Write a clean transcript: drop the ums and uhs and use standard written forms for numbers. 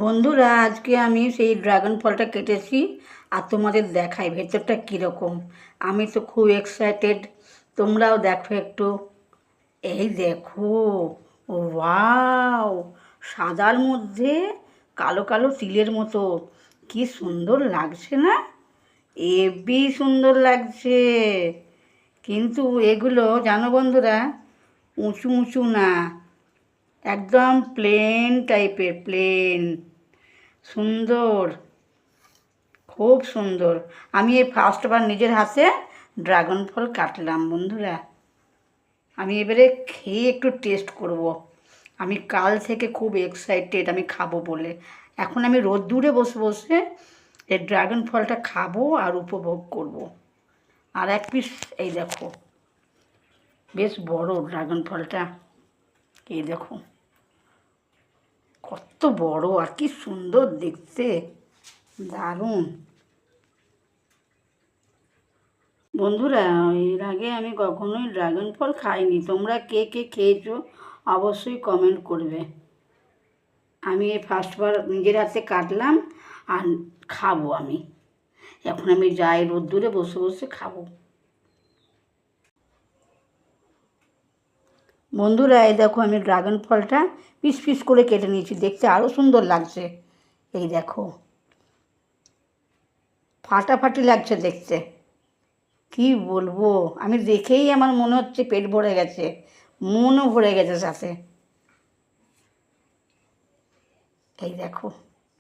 বন্ধুরা, আজকে আমি সেই ড্রাগন ফলটা কেটেছি আর তোমাদের দেখাই ভেতরটা কীরকম। আমি তো খুব এক্সাইটেড, তোমরাও দেখো একটু। এই দেখো, ওয়াও, সাদার মধ্যে কালো কালো তিলের মতো, কি সুন্দর লাগছে না? হেবি সুন্দর লাগছে। কিন্তু এগুলো জানো বন্ধুরা, উঁচু উঁচু না, একদম প্লেন টাইপের, প্লেন। সুন্দর, খুব সুন্দর। আমি এই ফার্স্টবার নিজের হাতে ড্রাগন ফল কাটলাম বন্ধুরা। আমি এবারে খেয়ে একটু টেস্ট করব। আমি কাল থেকে খুব এক্সাইটেড আমি খাবো বলে। এখন আমি রোদ্দুরে বসে বসে এই ড্রাগন ফলটা খাবো আর উপভোগ করব। আর এক পিস, এই দেখো, বেশ বড় ড্রাগন ফলটা। এই দেখো কত বড় আর কি সুন্দর দেখতে, দারুণ। বন্ধুরা, এর আগে আমি কখনোই ড্রাগন ফল খাইনি। তোমরা কে কে খেয়েছো অবশ্যই কমেন্ট করবে। আমি এই ফার্স্টবার নিজের হাতে কাটলাম আর খাবো আমি। এখন আমি যাই রোদ্দুরে বসে বসে খাবো। বন্ধুরা, এই দেখো আমি ড্রাগন ফলটা পিস পিস করে কেটে নিয়েছি, দেখতে আরও সুন্দর লাগছে। এই দেখো, ফাটাফাটি লাগছে দেখতে, কি বলবো। আমি দেখেই আমার মনে হচ্ছে পেট ভরে গেছে, মনও ভরে গেছে সাথে। এই দেখো।